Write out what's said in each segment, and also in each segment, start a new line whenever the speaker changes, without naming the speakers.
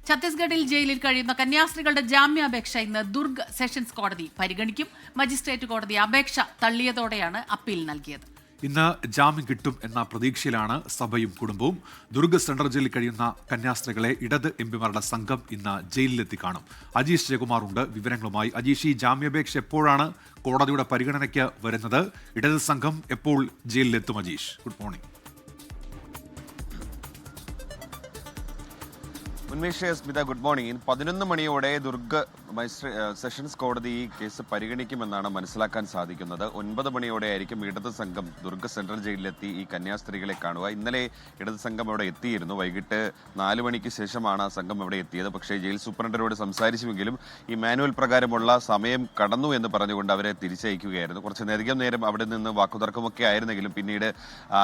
ഛത്തീസ്ഗഡിൽ ജയിലിൽ കഴിയുന്ന കന്യാസ്ത്രീകളുടെ ജാമ്യാപേക്ഷ ഇന്ന് ദുർഗ് സെഷൻസ് കോടതി പരിഗണിക്കും. മജിസ്ട്രേറ്റ് കോടതി അപേക്ഷ തള്ളിയതോടെയാണ് അപ്പീൽ നൽകിയത്.
ഇന്ന് ജാമ്യം കിട്ടും എന്ന പ്രതീക്ഷയിലാണ് സഭയും കുടുംബവും. ദുർഗ് സെൻട്രൽ ജയിലിൽ കഴിയുന്ന കന്യാസ്ത്രീകളെ ഇടത് എംപിമാരുടെ സംഘം ഇന്ന് ജയിലിലെത്തി കാണും. അജീഷ് ജയകുമാർ ഉണ്ട് വിവരങ്ങളുമായി. അജീഷ്, ഈ ജാമ്യാപേക്ഷ എപ്പോഴാണ് കോടതിയുടെ പരിഗണനയ്ക്ക് വരുന്നത്? ഇടത് സംഘം എപ്പോൾ ജയിലിലെത്തും? Ajeesh, good morning.
Unmesh, Smitha, good morning. 11 മണിയോടെ ദുർഗ് സെഷൻസ് കോടതി ഈ കേസ് പരിഗണിക്കുമെന്നാണ് മനസ്സിലാക്കാൻ സാധിക്കുന്നത്. 9 മണിയോടെ ആയിരിക്കും ഇടത് സംഘം ദുർഗ് സെൻട്രൽ ജയിലിലെത്തി ഈ കന്യാസ്ത്രീകളെ കാണുക. ഇന്നലെ ഇടത് സംഘം അവിടെ എത്തിയിരുന്നു. വൈകിട്ട് 4 മണിക്ക് ശേഷമാണ് സംഘം അവിടെ എത്തിയത്. പക്ഷേ ജയിൽ സൂപ്രണ്ടരോട് സംസാരിച്ചുവെങ്കിലും ഈ മാനുവൽ പ്രകാരമുള്ള സമയം കടന്നു എന്ന് പറഞ്ഞുകൊണ്ട് അവരെ തിരിച്ചയക്കുകയായിരുന്നു. കുറച്ചധികം നേരം അവിടെ നിന്ന് വാക്കുതർക്കമൊക്കെ ആയിരുന്നെങ്കിലും പിന്നീട്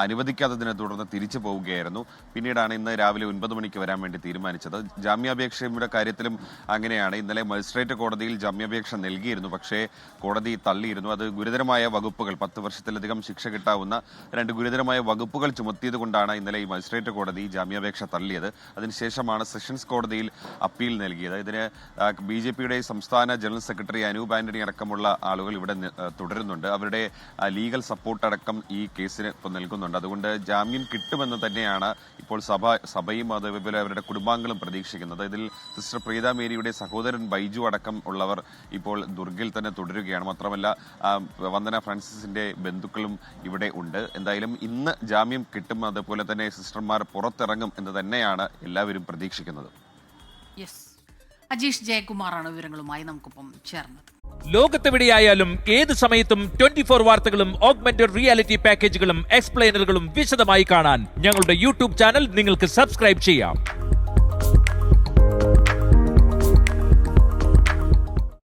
അനുവദിക്കാത്തതിനെ തുടർന്ന് തിരിച്ചു പോവുകയായിരുന്നു. പിന്നീടാണ് ഇന്ന് രാവിലെ 9 മണിക്ക് വരാൻ വേണ്ടി തീരുമാനിച്ചത്. ജാമ്യാപേക്ഷയുടെ കാര്യത്തിലും അങ്ങനെയാണ്. ഇന്നലെ മജിസ്ട്രേറ്റ് കോടതിയിൽ ജാമ്യാപേക്ഷ നൽകിയിരുന്നു. പക്ഷേ കോടതി തള്ളിയിരുന്നു. അത് ഗുരുതരമായ വകുപ്പുകൾ, 10 വർഷത്തിലധികം ശിക്ഷ കിട്ടാവുന്ന 2 ഗുരുതരമായ വകുപ്പുകൾ ചുമത്തിയത് കൊണ്ടാണ് ഇന്നലെ ഈ മജിസ്ട്രേറ്റ് കോടതി ജാമ്യാപേക്ഷ തള്ളിയത്. അതിനുശേഷമാണ് സെഷൻസ് കോടതിയിൽ അപ്പീൽ നൽകിയത്. ഇതിന് BJPയുടെ സംസ്ഥാന ജനറൽ സെക്രട്ടറി അനൂപ് ആന്റണി അടക്കമുള്ള ആളുകൾ ഇവിടെ തുടരുന്നുണ്ട്. അവരുടെ ലീഗൽ സപ്പോർട്ട് അടക്കം ഈ കേസിന് ഇപ്പോൾ നൽകുന്നുണ്ട്. അതുകൊണ്ട് ജാമ്യം കിട്ടുമെന്ന് തന്നെയാണ് ഇപ്പോൾ സഭയും അതേപോലെ അവരുടെ കുടുംബാംഗങ്ങളും പ്രതീക്ഷിക്കുന്നത്. ഇതിൽ സിസ്റ്റർ പ്രീത മേരിയുടെ സഹോദരൻ ബൈജു അടക്കം ഉള്ളവർ ഇപ്പോൾ ദുർഗിൽ തന്നെ തുടരുകയാണ്. മാത്രമല്ല വന്ദന ഫ്രാൻസിസിന്റെ ബന്ധുക്കളും ഇവിടെ ഉണ്ട്. എന്തായാലും ഇന്ന് ജാമ്യം കിട്ടും, അതുപോലെ തന്നെ സിസ്റ്റർമാർ പുറത്തിറങ്ങും എന്ന് തന്നെയാണ് എല്ലാവരും പ്രതീക്ഷിക്കുന്നത്.
അജീഷ് ജയകുമാറാണ് വിവരങ്ങളുമായി നമുക്കൊപ്പം ചേർന്നത്.
ലോകത്തെവിടെയായാലും ഏത് സമയത്തും 24 വാർത്തകളും ഓഗ്മെന്റഡ് റിയാലിറ്റി പാക്കേജുകളും എക്സ്പ്ലെയിനറുകളും വിശദമായി കാണാൻ ഞങ്ങളുടെ യൂട്യൂബ് ചാനൽ നിങ്ങൾക്ക് സബ്സ്ക്രൈബ് ചെയ്യാം.